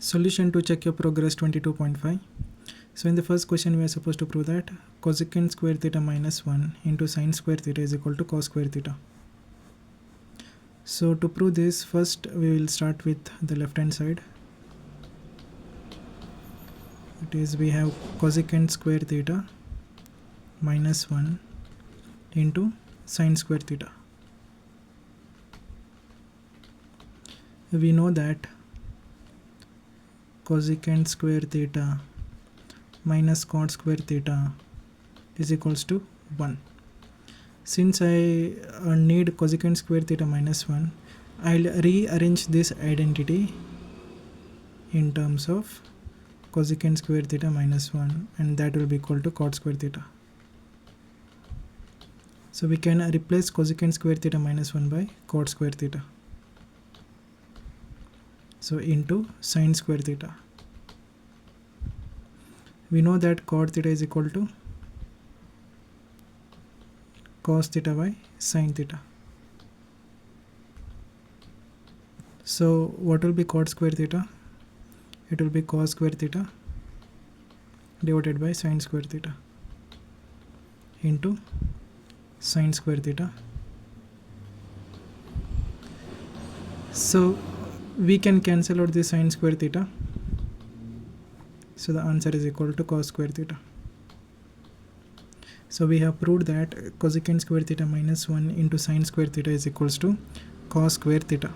Solution to check your progress 22.5. So in the first question we are supposed to prove that cosecant square theta minus 1 into sine square theta is equal to cos square theta. So to prove this, first we will start with the left hand side. It is, we have cosecant square theta minus 1 into sine square theta. We know that cosecant square theta minus cot square theta is equals to 1. Since I need cosecant square theta minus 1, I'll rearrange this identity in terms of cosecant square theta minus 1, and that will be equal to cot square theta. So we can replace cosecant square theta minus 1 by cot square theta. So into sine square theta. We know that cot theta is equal to cos theta by sine theta. So what will be cot square theta? It will be cos square theta divided by sine square theta into sine square theta. So we can cancel out the sine square theta. So the answer is equal to cos square theta. So we have proved that cosecant square theta minus 1 into sine square theta is equals to cos square theta.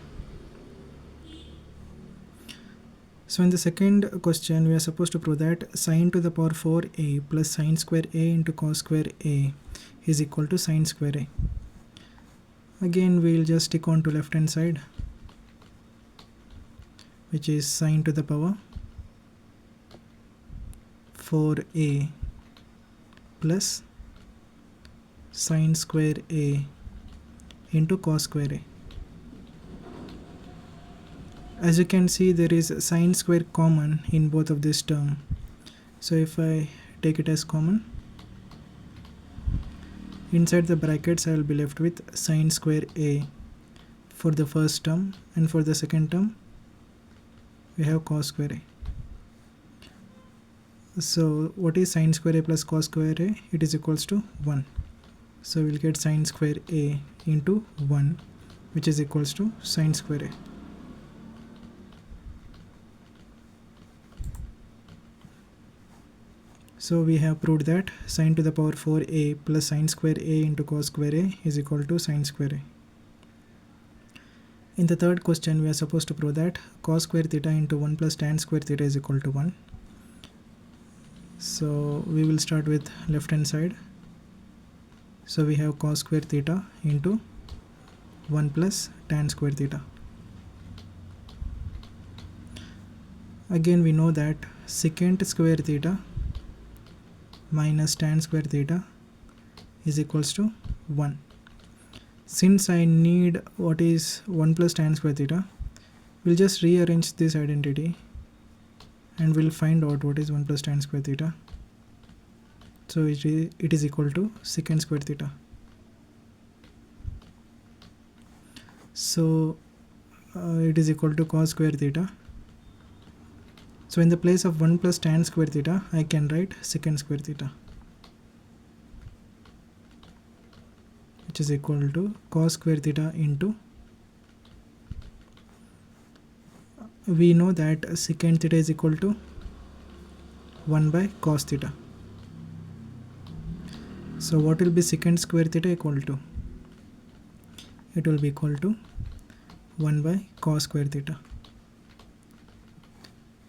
So in the second question we are supposed to prove that sine to the power 4a plus sine square a into cos square a is equal to sine square a. Again we will just stick on to left hand side, which is sine to the power 4a plus sine square a into cos square a. As you can see, there is sine square common in both of this term. So if I take it as common, inside the brackets I will be left with sine square a for the first term, and for the second term we have cos square a. So what is sine square a plus cos square a? It is equals to 1. So we'll get sine square a into 1, which is equals to sine square a. So we have proved that sine to the power 4a plus sine square a into cos square a is equal to sine square a. In the third question we are supposed to prove that cos square theta into 1 plus tan square theta is equal to 1. So we will start with left hand side. So we have cos square theta into 1 plus tan square theta. Again we know that secant square theta minus tan square theta is equals to 1. Since I need what is 1 plus tan square theta, we'll just rearrange this identity and we'll find out what is 1 plus tan square theta. So it is equal to secant square theta. So it is equal to cos square theta. So in the place of 1 plus tan square theta, I can write secant square theta, which is equal to cos square theta into, we know that secant theta is equal to 1 by cos theta. So what will be secant square theta equal to? It will be equal to 1 by cos square theta.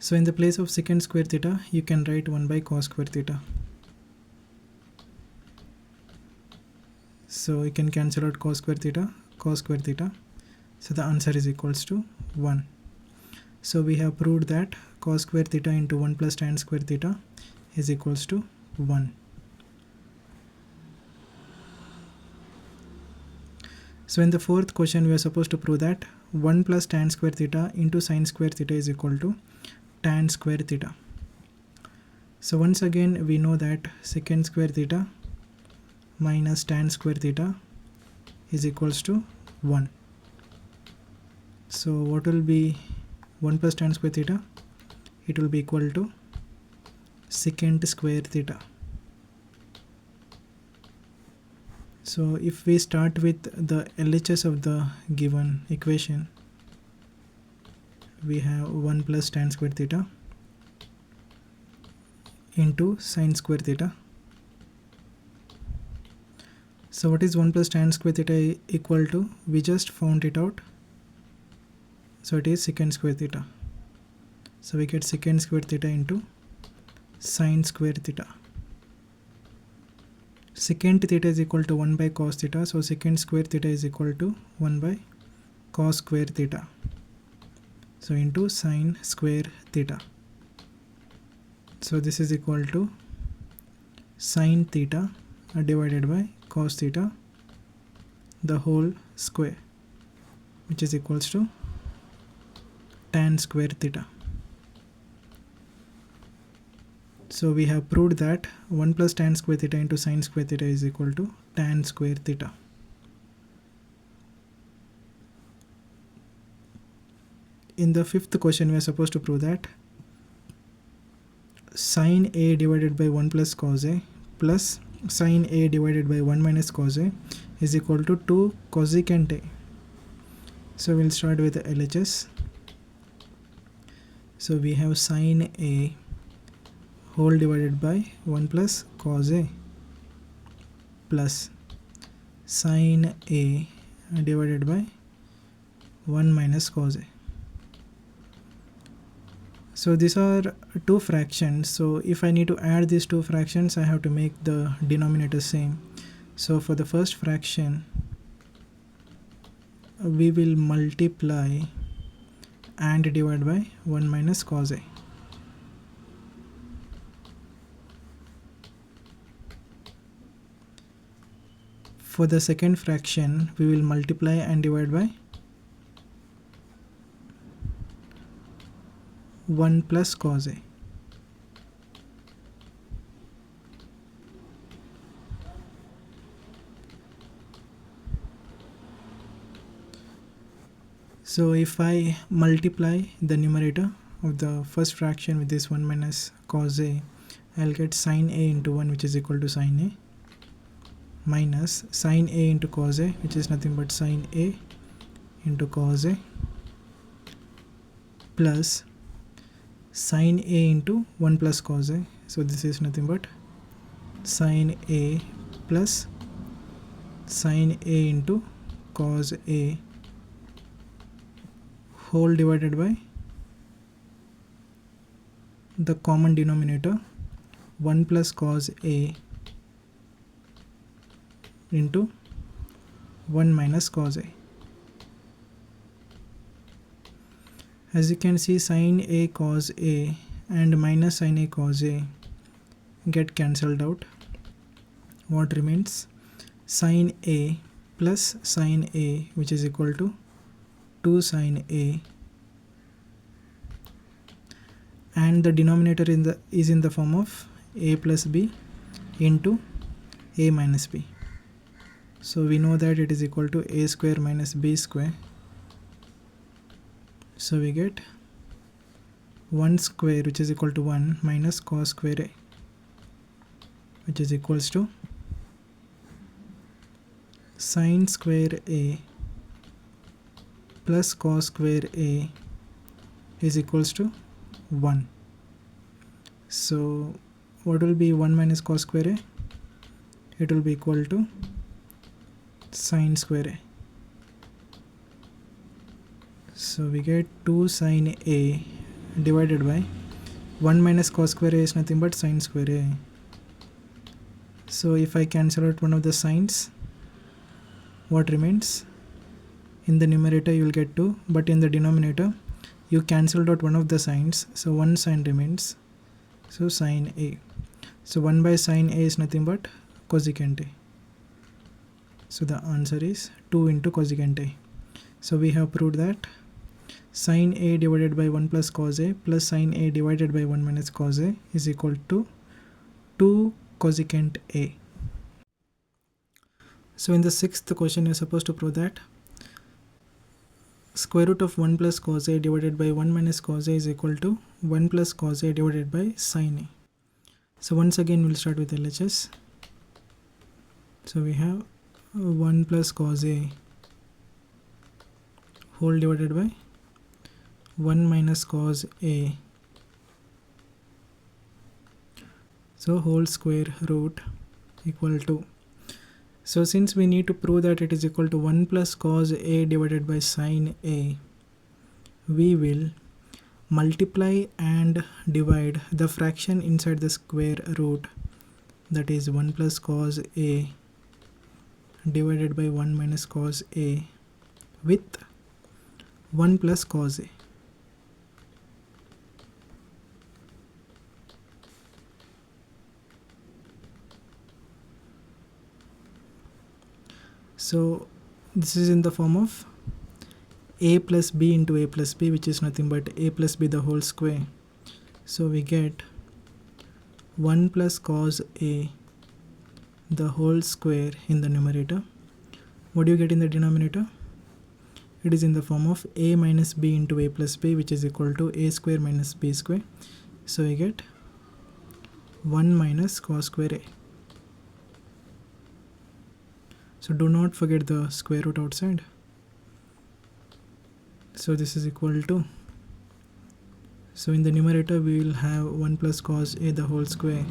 So in the place of secant square theta, you can write 1 by cos square theta. So you can cancel out cos square theta, cos square theta. So the answer is equals to 1. So we have proved that cos square theta into 1 plus tan square theta is equals to 1. So in the fourth question we are supposed to prove that 1 plus tan square theta into sine square theta is equal to tan square theta. So once again we know that secant square theta minus tan square theta is equals to 1. So what will be 1 plus tan square theta? it will be equal to secant square theta. So if we start with the LHS of the given equation, we have 1 plus tan square theta into sine square theta. So what is 1 plus tan square theta equal to? We just found it out. So it is secant square theta. So we get secant square theta into sine square theta. Secant theta is equal to 1 by cos theta. So secant square theta is equal to 1 by cos square theta. So into sine square theta. So this is equal to sine theta divided by cos theta the whole square, which is equals to tan square theta. So we have proved that 1 plus tan square theta into sine square theta is equal to tan square theta. In the fifth question, we are supposed to prove that sine A divided by 1 plus cos A plus sine A divided by 1 minus cos A is equal to 2 cosecant A. So we'll start with the LHS. So we have sine A whole divided by 1 plus cos A plus sine A divided by 1 minus cos A. So these are two fractions. So if I need to add these two fractions, I have to make the denominator same. So for the first fraction, we will multiply and divide by 1 minus cos A. For the second fraction, we will multiply and divide by 1 plus cos A. So if I multiply the numerator of the first fraction with this 1 minus cos A, I'll get sine A into 1, which is equal to sine A, minus sine A into cos A, which is nothing but sine A into cos A, plus sine A into 1 plus cos A. So this is nothing but sine A plus sine A into cos A whole divided by the common denominator 1 plus cos A into 1 minus cos A. As you can see, sine A cos A and minus sine A cos A get cancelled out. What remains? Sine A plus sine A, which is equal to 2 sine A, and the denominator is in the form of A plus B into A minus B. So we know that it is equal to A square minus B square. So we get 1 square, which is equal to 1, minus cos square A, which is equals to sine square A plus cos square A is equals to 1. So what will be 1 minus cos square A? It will be equal to sine square A. So we get 2 sine A divided by 1 minus cos square A is nothing but sine square A. So if I cancel out one of the signs, what remains? In the numerator you will get 2, but in the denominator you cancelled out one of the signs, so one sign remains, so sine A. So 1 by sine A is nothing but cosecant A. So the answer is 2 into cosecant A. So we have proved that sine A divided by 1 plus cos A plus sine A divided by 1 minus cos A is equal to 2 cosecant A. So in the sixth question, you are supposed to prove that square root of 1 plus cos A divided by 1 minus cos A is equal to 1 plus cos A divided by sin A. So once again we'll start with LHS. So we have 1 plus cos A whole divided by 1 minus cos A, so whole square root equal to, so since we need to prove that it is equal to 1 plus cos A divided by sin A, we will multiply and divide the fraction inside the square root, that is 1 plus cos A divided by 1 minus cos A with 1 plus cos A. So this is in the form of a plus b into a plus b, which is nothing but a plus b the whole square. So we get 1 plus cos A the whole square in the numerator. What do you get in the denominator? It is in the form of a minus b into a plus b, which is equal to a square minus b square. So we get 1 minus cos square A. So do not forget the square root outside. So this is equal to, so in the numerator we will have 1 plus cos A the whole square.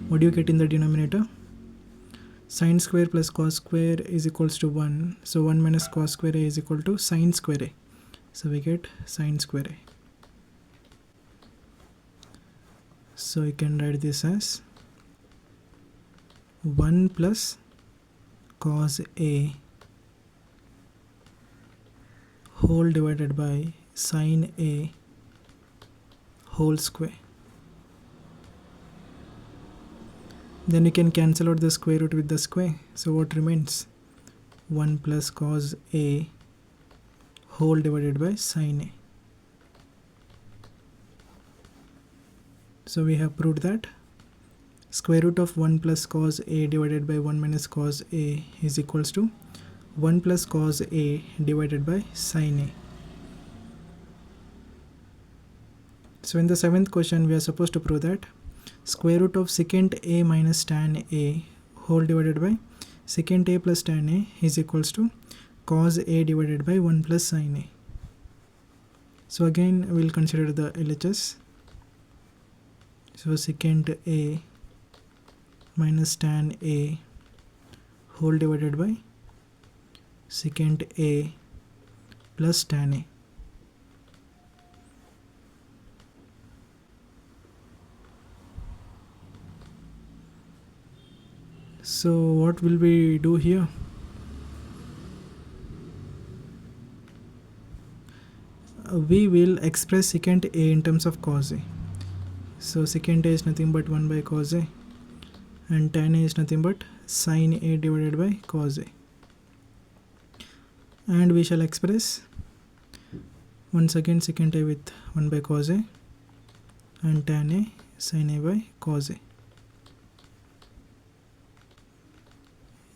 What do you get in the denominator? Sin square plus cos square is equals to 1. So 1 minus cos square A is equal to sin square A. So we get sin square A. So you can write this as 1 plus cos A whole divided by sin A whole square. Then you can cancel out the square root with the square. So what remains? 1 plus cos A whole divided by sin A. So we have proved that square root of 1 plus cos A divided by 1 minus cos A is equals to 1 plus cos A divided by sin A. So in the 7th question we are supposed to prove that square root of secant A minus tan A whole divided by secant A plus tan A is equals to cos A divided by 1 plus sin A. So again we will consider the LHS. So secant A minus tan A whole divided by secant A plus tan A. So what will we do here? We will express secant A in terms of cos A. So secant A is nothing but 1 by cos A, and tan A is nothing but sin A divided by cos A. And we shall express once again secant A with 1 by cos A and tan A sin A by cos A.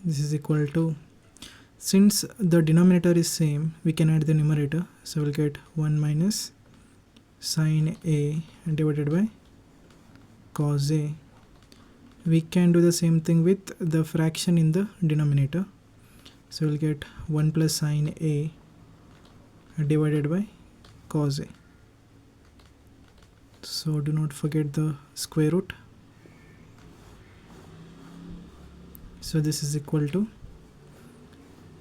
This is equal to, since the denominator is same, we can add the numerator. So we'll get 1 minus sin A divided by cos A. We can do the same thing with the fraction in the denominator. So we'll get 1 plus sin A divided by cos A. So do not forget the square root. So this is equal to,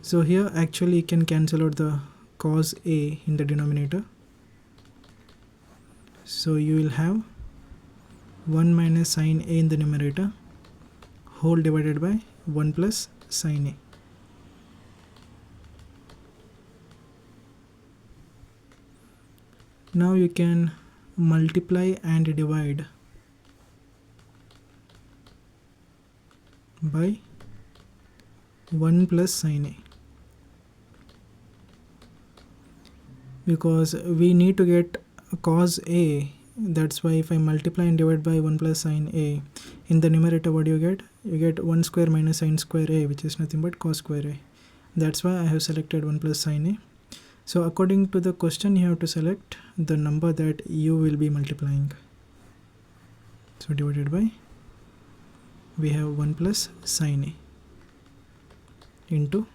so here actually you can cancel out the cos A in the denominator. So you will have 1 minus sin A in the numerator whole divided by 1 plus sin A. Now you can multiply and divide by 1 plus sin A, because we need to get cos A. That's why if I multiply and divide by 1 plus sin A, in the numerator what do you get? You get 1 square minus sin square A, which is nothing but cos square A. That's why I have selected 1 plus sin A. So according to the question, you have to select the number that you will be multiplying. So divided by, we have 1 plus sine A into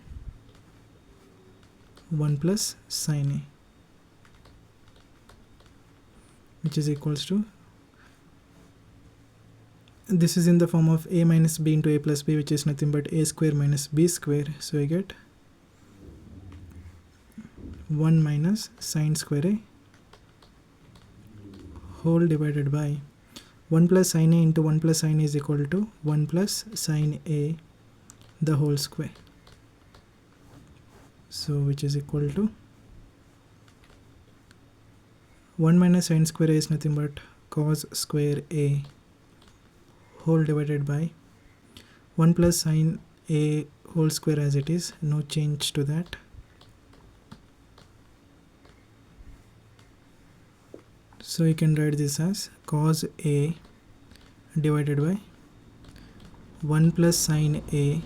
1 plus sine A, which is equals to, this is in the form of a minus b into a plus b, which is nothing but a square minus b square. So I get 1 minus sine square a whole divided by 1 plus sine a into 1 plus sine is equal to 1 plus sine a the whole square. So which is equal to 1 minus sine square a is nothing but cos square a whole divided by 1 plus sine a whole square as it is, no change to that. So you can write this as cos a divided by 1 plus sine a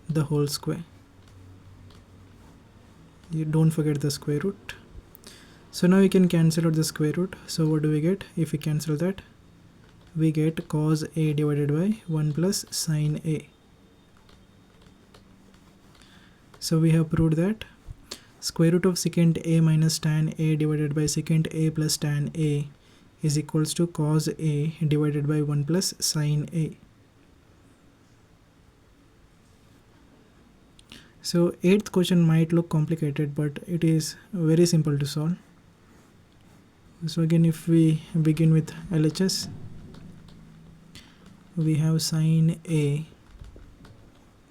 the whole square. You don't forget the square root. So now we can cancel out the square root. So what do we get? If we cancel that, we get cos a divided by 1 plus sine a. So we have proved that square root of secant a minus tan a divided by secant a plus tan a is equals to cos a divided by 1 plus sine a. So 8th question might look complicated, but it is very simple to solve. So again, if we begin with LHS, we have sine a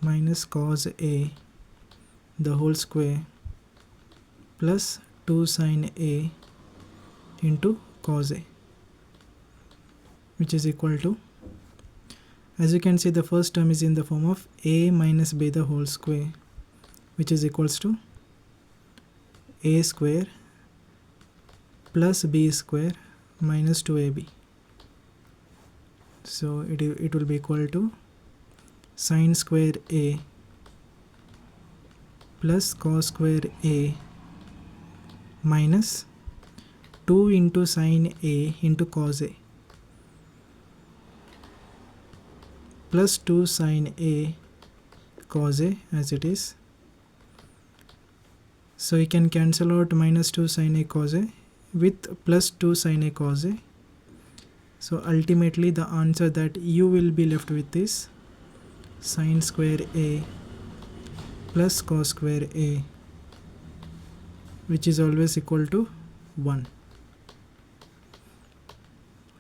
minus cos a the whole square plus 2 sine a into cos a, which is equal to, as you can see, the first term is in the form of a minus b the whole square, which is equals to a square plus b square minus 2ab. So it will be equal to sine square a plus cos square a minus 2 into sine a into cos a plus 2 sine a cos a as it is. So you can cancel out minus 2 sine a cos a with plus 2 sine a cos a. So ultimately the answer that you will be left with is sine square a plus cos square a, which is always equal to 1.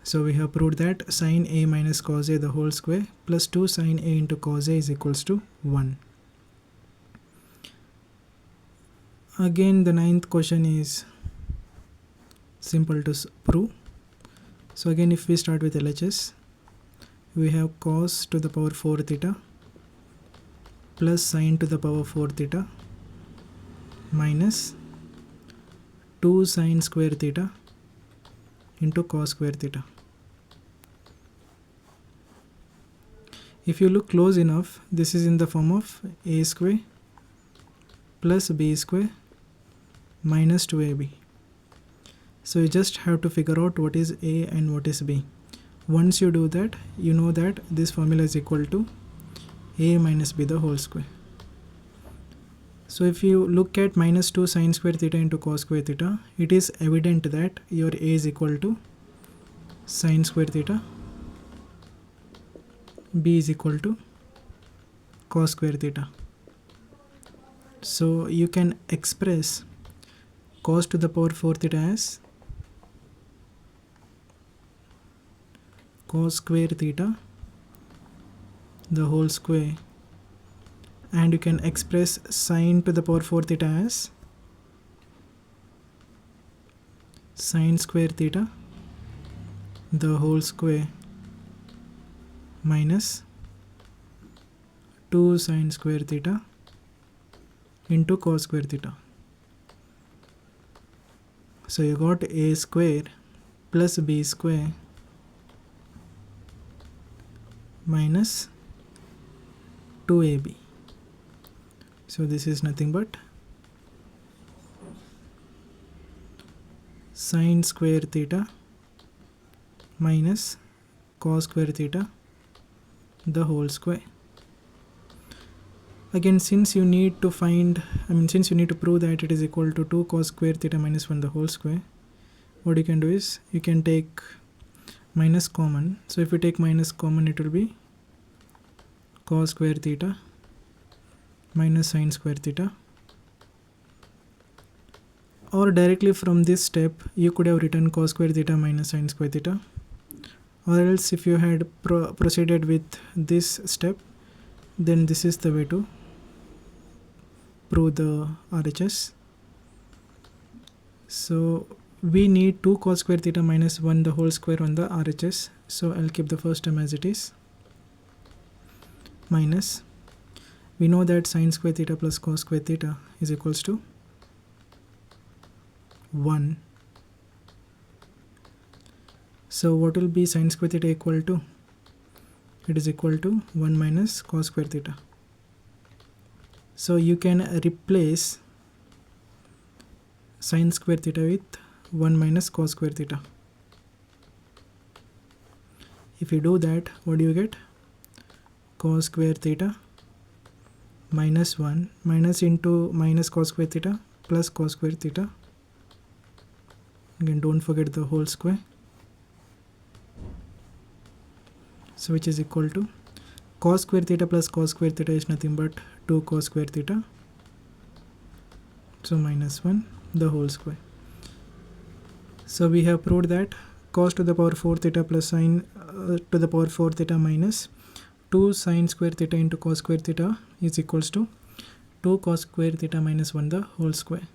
So we have proved that sine a minus cos a the whole square plus 2 sine a into cos a is equals to 1. Again, the 9th question is simple to prove. So again, if we start with LHS, we have cos to the power 4 theta plus sine to the power 4 theta minus 2 sine square theta into cos square theta. If you look close enough, this is in the form of a square plus b square minus 2ab. So you just have to figure out what is a and what is b. Once you do that, you know that this formula is equal to a minus b the whole square. So if you look at minus 2 sine square theta into cos square theta, it is evident that your a is equal to sine square theta, b is equal to cos square theta. So you can express cos to the power 4 theta as cos square theta the whole square, and you can express sine to the power 4 theta as sine square theta the whole square minus 2 sine square theta into cos square theta. So you got a square plus b square minus 2ab. So this is nothing but sine square theta minus cos square theta the whole square. Again, since you need to prove that it is equal to 2 cos square theta minus 1 the whole square, what you can do is you can take minus common. So if you take minus common, it will be cos square theta minus sine square theta. Or directly from this step you could have written cos square theta minus sine square theta. Or else if you had proceeded with this step, then this is the way to prove the RHS. So we need 2 cos square theta minus 1 the whole square on the RHS. So I'll keep the first term as it is, minus, we know that sine square theta plus cos square theta is equals to 1. So what will be sine square theta equal to? It is equal to 1 minus cos square theta. So you can replace sine square theta with 1 minus cos square theta. If you do that, what do you get? Cos square theta minus 1 minus into minus cos square theta plus cos square theta. Again, don't forget the whole square. So which is equal to cos square theta plus cos square theta is nothing but 2 cos square theta. So minus 1 the whole square. So we have proved that cos to the power 4 theta plus sine to the power 4 theta minus 2 sine square theta into cos square theta is equals to 2 cos square theta minus 1 the whole square.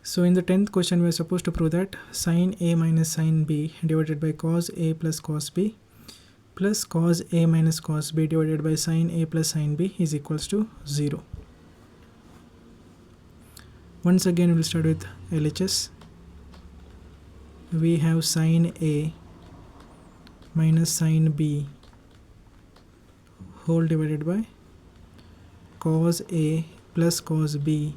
So in the 10th question we are supposed to prove that sin A minus sin B divided by cos A plus cos B plus cos A minus cos B divided by sin A plus sin B is equals to 0. Once again we will start with LHS. We have sin A minus sin B whole divided by cos A plus cos B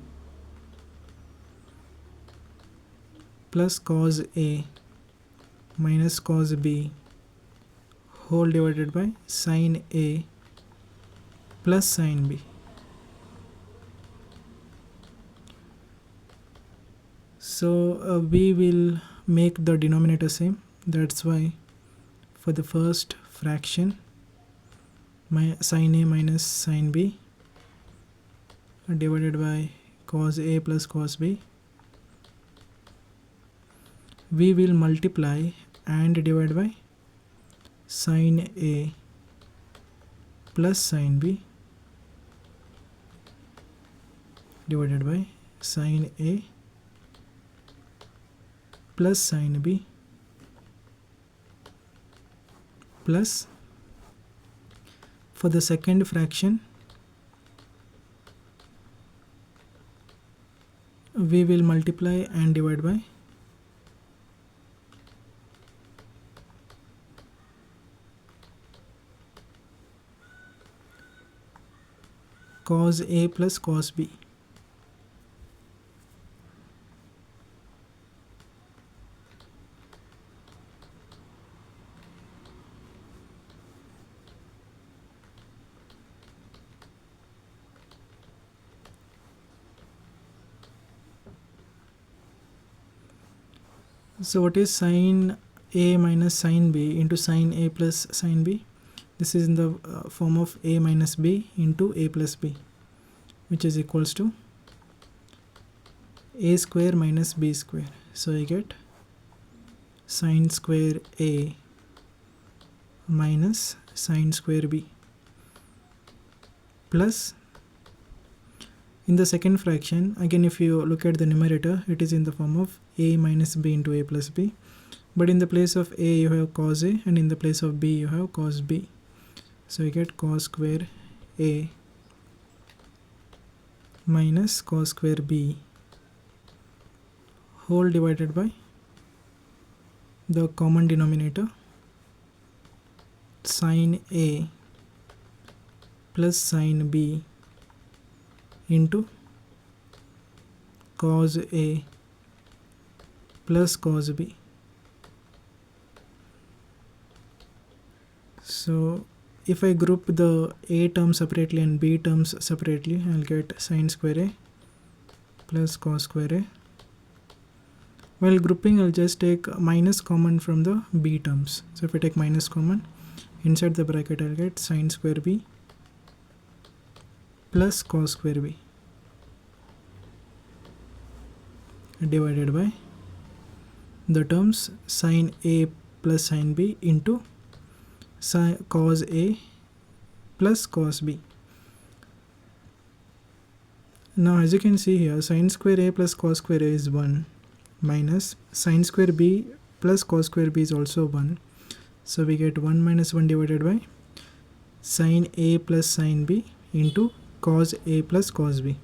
plus cos A minus cos B whole divided by sin A plus sin B. So we will make the denominator same. That's why for the first fraction, my sin A minus sin B divided by cos A plus cos B, we will multiply and divide by sin A plus sin B divided by sin A plus sin B plus, for the second fraction we will multiply and divide by cos A plus cos B. So what is sin A minus sin B into sin A plus sin B? This is in the form of A minus B into A plus B, which is equals to A square minus B square. So you get sin square A minus sin square B plus, in the second fraction, again if you look at the numerator, it is in the form of A minus B into A plus B, but in the place of A you have cos A and in the place of B you have cos B. So you get cos square A minus cos square B whole divided by the common denominator sin A plus sin B into cos A plus cos B. So if I group the A term separately and B terms separately, I'll get sin square A plus cos square A. While grouping, I'll just take minus common from the B terms. So if I take minus common, inside the bracket I'll get sin square B plus cos square B divided by the terms sin A plus sin B into cos A plus cos B. Now as you can see here, sin square A plus cos square A is 1 minus sin square B plus cos square B is also 1. So we get 1 minus 1 divided by sin A plus sin B into cos A plus cos B.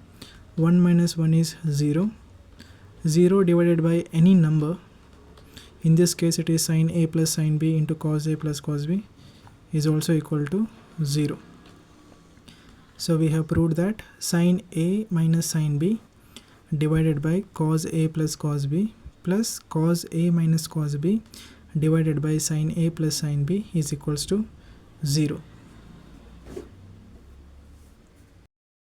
1 minus 1 is 0. 0 divided by any number, in this case it is sin A plus sin B into cos A plus cos B, is also equal to 0. So we have proved that sin A minus sin B divided by cos A plus cos B plus cos A minus cos B divided by sin A plus sin B is equals to 0.